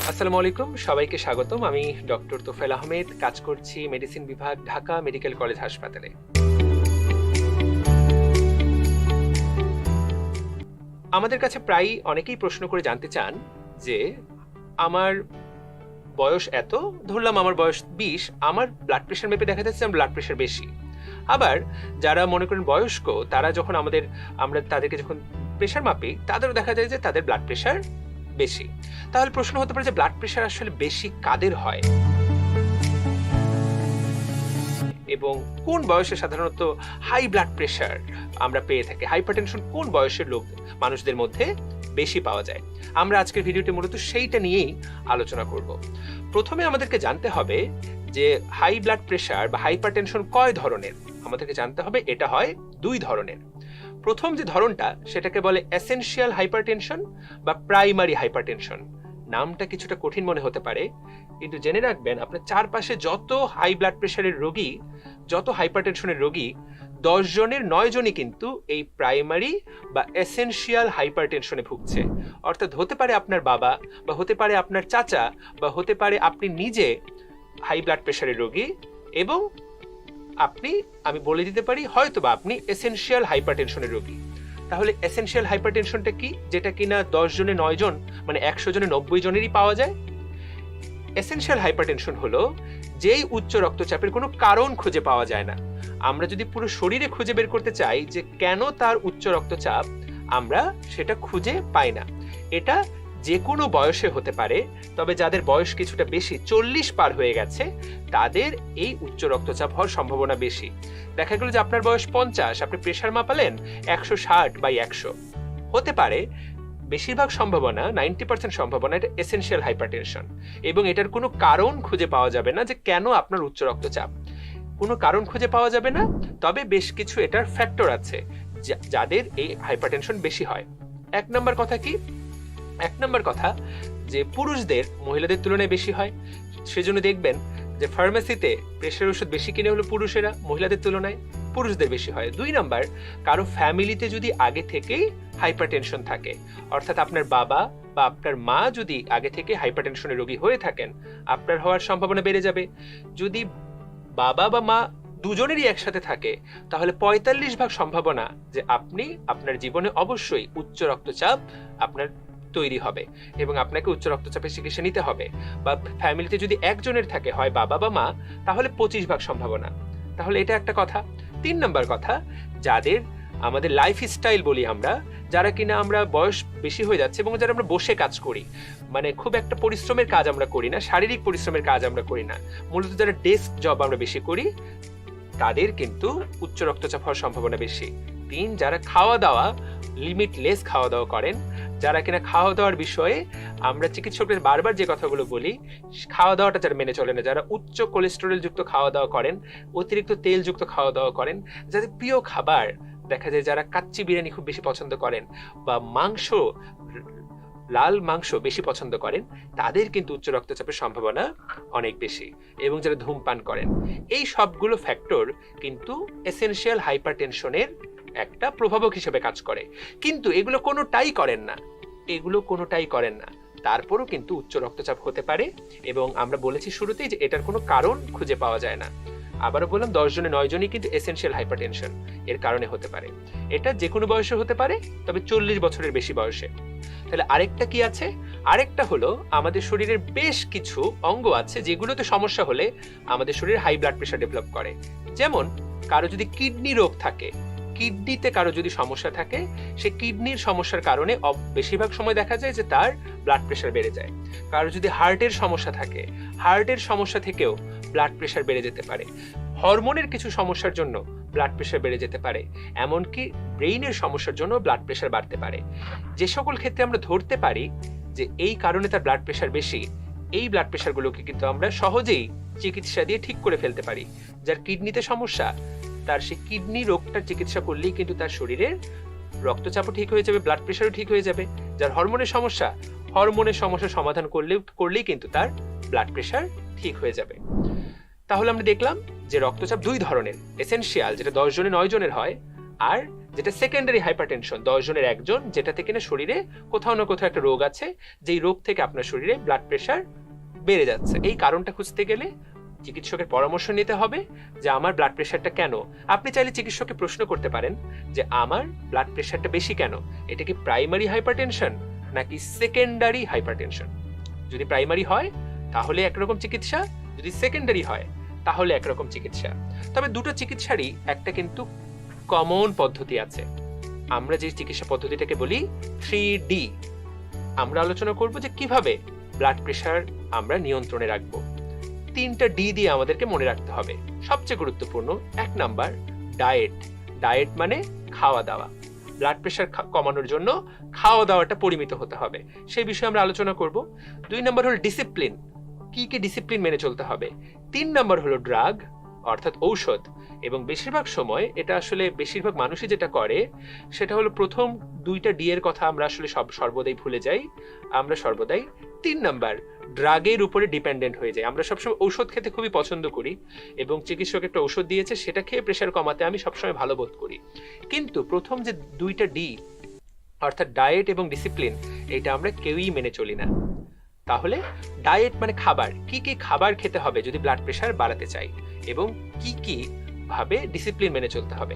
আসসালামু আলাইকুম, সবাইকে স্বাগতম। আমি ডক্টর তোফায়েল আহমেদ, কাজ করছি মেডিসিন বিভাগ, ঢাকা মেডিকেল কলেজ হাসপাতালে। আমাদের কাছে প্রায়ই অনেকেই প্রশ্ন করে জানতে চান যে আমার বয়স এত, ধরলাম আমার বয়স 20, আমার ব্লাড প্রেশার মেপে দেখা যাচ্ছে আমার ব্লাড প্রেশার বেশি। আবার যারা মনে করেন বয়স্ক, তারা যখন আমরা তাদেরকে যখন প্রেশার মাপি, তাদেরও দেখা যায় যে তাদের ব্লাড প্রেশার বেশি। তাহলে প্রশ্ন হতে পারে যে ব্লাড প্রেশার আসলে বেশি কাদের হয় এবং কোন বয়সে সাধারণত হাই ব্লাড প্রেশার আমরা পেয়ে থাকি, হাইপারটেনশন কোন বয়সের মানুষদের মধ্যে বেশি পাওয়া যায়। আমরা আজকের ভিডিওটি মূলত সেইটা নিয়েই আলোচনা করব। প্রথমে আমাদেরকে জানতে হবে যে হাই ব্লাড প্রেশার বা হাইপারটেনশন কয় ধরনের। আমাদেরকে জানতে হবে এটা হয় দুই ধরনের। প্রথম যে ধরনটা সেটাকে বলে এসেনশিয়াল হাইপারটেনশন বা প্রাইমারি হাইপারটেনশন। নামটা কিছুটা কঠিন মনে হতে পারে, কিন্তু জেনে রাখবেন আপনার চারপাশে যত হাই ব্লাড প্রেশারের রোগী, যত হাইপারটেনশনের রোগী, 10 জনের 9 জনই কিন্তু এই প্রাইমারি বা এসেনশিয়াল হাইপারটেনশনে ভুগছে। অর্থাৎ হতে পারে আপনার বাবা, বা হতে পারে আপনার চাচা, বা হতে পারে আপনি নিজে হাই ব্লাড প্রেশারের রোগী, এবং আমি বলে দিতে পারি হয়তোবা আপনি এসেনশিয়াল হাইপারটেনশনের রোগী। তাহলে এসেনশিয়াল হাইপারটেনশনটা কি, যেটা কিনা 10 জনে 9 জন, মানে 100 জনে 90 জনেরই পাওয়া যায়? এসেনশিয়াল হাইপারটেনশন হলো যেই উচ্চ রক্তচাপের কোনো কারণ খুঁজে পাওয়া যায় না। আমরা যদি পুরো শরীরে খুঁজে বের করতে চাই যে কেন তার উচ্চ রক্তচাপ, আমরা সেটা খুঁজে পাই না। এটা যে কোনো বয়সে হতে পারে, তবে যাদের বয়স কিছুটা বেশি, 40 পার হয়ে গেছে, তাদের এই উচ্চ রক্তচাপ হওয়ার সম্ভাবনা বেশি। দেখা গেল যে আপনার বয়স 50, আপনি প্রেশার মাপালেন 160/100। হতে পারে, বেশিরভাগ সম্ভাবনা 90% সম্ভাবনা এটা এসেনশিয়াল হাইপারটেনশন, এবং এটার কোনো কারণ খুঁজে পাওয়া যাবে না যে কেন আপনার উচ্চ রক্তচাপ, কোনো কারণ খুঁজে পাওয়া যাবে না। তবে বেশ কিছু এটার ফ্যাক্টর আছে যাদের এই হাইপারটেনশন বেশি হয়। এক নম্বর কথা যে পুরুষদের মহিলাদের তুলনায় বেশি হয়। সেজন্য দেখবেন যে ফার্মেসিতে প্রেশার ওষুধ বেশি কিনে হলো পুরুষেরা মহিলাদের তুলনায়, পুরুষদের বেশি হয়। 2 নাম্বার, কারো ফ্যামিলিতে যদি আগে থেকেই হাইপারটেনশন থাকে, অর্থাৎ আপনার বাবা বা আপনার মা যদি আগে থেকে হাইপারটেনশনের রোগী হয়ে থাকেন, আপনার হওয়ার সম্ভাবনা বেড়ে যাবে। যদি বাবা বা মা দুজনেরই একসাথে থাকে, তাহলে 45% সম্ভাবনা যে আপনার জীবনে অবশ্যই উচ্চ রক্তচাপ আপনার তৈরি হবে এবং আপনাকে উচ্চ রক্তচাপের চিকিৎসা নিতে হবে। বা ফ্যামিলিতে যদি একজনের থাকে, হয় বাবা বা মা, তাহলে 25% সম্ভাবনা। তাহলে এটা একটা কথা। 3 নাম্বার কথা, যাদের আমাদের লাইফ স্টাইল বলি আমরা, যারা কিনা আমরা বয়স বেশি হয়ে যাচ্ছে এবং যারা আমরা বসে কাজ করি, মানে খুব একটা পরিশ্রমের কাজ আমরা করি না, শারীরিক পরিশ্রমের কাজ আমরা করি না, মূলত যারা ডেস্ক জব আমরা বেশি করি, তাদের কিন্তু উচ্চ রক্তচাপ হওয়ার সম্ভাবনা বেশি। 3, যারা খাওয়া দাওয়া লিমিটলেস খাওয়া দাওয়া করেন, যারা কিনা খাওয়া দাওয়ার বিষয়ে আমরা চিকিৎসকদের বারবার যে কথাগুলো বলি, খাওয়া দাওয়াটা যারা মেনে চলে না, যারা উচ্চ কোলেস্টেরল যুক্ত খাওয়া দাওয়া করেন, অতিরিক্ত তেলযুক্ত খাওয়া দাওয়া করেন, যাদের প্রিয় খাবার দেখা যায় যারা কাচ্চি বিরিয়ানি খুব বেশি পছন্দ করেন বা লাল মাংস বেশি পছন্দ করেন, তাদের কিন্তু উচ্চ রক্তচাপের সম্ভাবনা অনেক বেশি। এবং যারা ধূমপান করেন, এই সবগুলো ফ্যাক্টর কিন্তু এসেনশিয়াল হাইপারটেনশনের একটা প্রভাবক হিসেবে কাজ করে। কিন্তু এগুলো কোনোটাই করেন না, তারপরও কিন্তু উচ্চ রক্তচাপ হতে পারে। এবং আমরা বলেছি শুরুতেই যে এটার কোনো কারণ খুঁজে পাওয়া যায় না। আবারও বললাম, 10 জনে 9 জনই কিন্তু এসেনশিয়াল হাইপারটেনশন এর কারণে হতে পারে। এটা যে কোনো বয়সে হতে পারে, তবে 40 বছরের বেশি বয়সে। তাহলে আরেকটা কি আছে? আরেকটা হলো আমাদের শরীরের বেশ কিছু অঙ্গ আছে যেগুলোতে সমস্যা হলে আমাদের শরীরে হাই ব্লাড প্রেশার ডেভেলপ করে। যেমন কারো যদি কিডনি রোগ থাকে, কিডনিতে কারো যদি সমস্যা থাকে, সে কিডনির সমস্যার কারণে বেশিরভাগ সময় দেখা যায় যে তার ব্লাড প্রেশার বেড়ে যায়। কারো যদি হার্টের সমস্যা থাকে, হার্টের সমস্যা থেকেও ব্লাড প্রেশার বেড়ে যেতে পারে। হরমোনের কিছু সমস্যার জন্য ব্লাড প্রেশার বেড়ে যেতে পারে। এমনকি ব্রেইনের সমস্যার জন্য ব্লাড প্রেশার বাড়তে পারে। যে সকল ক্ষেত্রে আমরা ধরতে পারি যে এই কারণে তার ব্লাড প্রেশার বেশি, এই ব্লাড প্রেশারগুলোকে কিন্তু আমরা সহজেই চিকিৎসা দিয়ে ঠিক করে ফেলতে পারি। যার কিডনিতে সমস্যা, তার সেই কিডনি রোগটার চিকিৎসা করলেই কিন্তু তার শরীরের রক্তচাপও ঠিক হয়ে যাবে, ব্লাড প্রেশারও ঠিক হয়ে যাবে। যার হরমোনের সমস্যা সমাধান করলেই কিন্তু তার ব্লাড প্রেশার ঠিক হয়ে যাবে। তাহলে আমরা দেখলাম যে রক্তচাপ 2 ধরনের, এসেনশিয়াল যেটা 10 জনে 9 জনের হয়, আর যেটা সেকেন্ডারি হাইপারটেনশন, 10 জনের একজন, যেটাতে কিনা শরীরে কোথাও না কোথাও একটা রোগ আছে, যেই রোগ থেকে আপনার শরীরে ব্লাড প্রেশার বেড়ে যাচ্ছে। এই কারণটা খুঁজতে গেলে চিকিৎসকের পরামর্শ নিতে হবে যে আমার ব্লাড প্রেশারটা কেন। আপনি চাইলে চিকিৎসককে প্রশ্ন করতে পারেন যে আমার ব্লাড প্রেশারটা বেশি কেন, এটা কি প্রাইমারি হাইপারটেনশন নাকি সেকেন্ডারি হাইপারটেনশন। যদি প্রাইমারি হয় তাহলে একরকম চিকিৎসা, যদি সেকেন্ডারি হয় তাহলে একরকম চিকিৎসা। তবে দুটো চিকিৎসারই একটা কিন্তু কমন পদ্ধতি আছে। আমরা যে চিকিৎসা পদ্ধতিটাকে বলি 3D। আমরা আলোচনা করব যে কিভাবে ব্লাড প্রেশার আমরা নিয়ন্ত্রণে রাখবো। 3টা ডি দিয়ে আমাদেরকে মনে রাখতে হবে। সবচেয়ে গুরুত্বপূর্ণ 1 নাম্বার ডায়েট। ডায়েট মানে খাওয়া দাওয়া। ব্লাড প্রেশার কমানোর জন্য খাওয়া দাওয়াটা পরিমিত হতে হবে, সেই বিষয়ে আমরা আলোচনা করব। 2 নাম্বার হলো ডিসিপ্লিন, কি কি ডিসিপ্লিন মেনে চলতে হবে। 3 নাম্বার হলো ড্রাগ অর্থাৎ ঔষধ। এবং বেশিরভাগ সময় এটা আসলে বেশিরভাগ মানুষই যেটা করে সেটা হলো প্রথম 2টা ডি এর কথা আমরা আসলে সর্বদাই ভুলে যাই। আমরা সর্বদাই 3 নাম্বার ড্রাগের উপরে ডিপেন্ডেন্ট হয়ে যায়। আমরা সবসময় ঔষধ খেতে খুবই পছন্দ করি এবং চিকিৎসক একটা ঔষধ দিয়েছে সেটা খেয়ে প্রেশার কমাতে আমি সবসময় ভালো বোধ করি। কিন্তু প্রথম যে 2টা ডি অর্থাৎ ডায়েট এবং ডিসিপ্লিন, এটা আমরা কেউই মেনে চলি না। তাহলে ডায়েট মানে খাবার, কি কি খাবার খেতে হবে যদি ব্লাড প্রেশার বাড়াতে চাই, এবং কি কি ভাবে ডিসিপ্লিন মেনে চলতে হবে।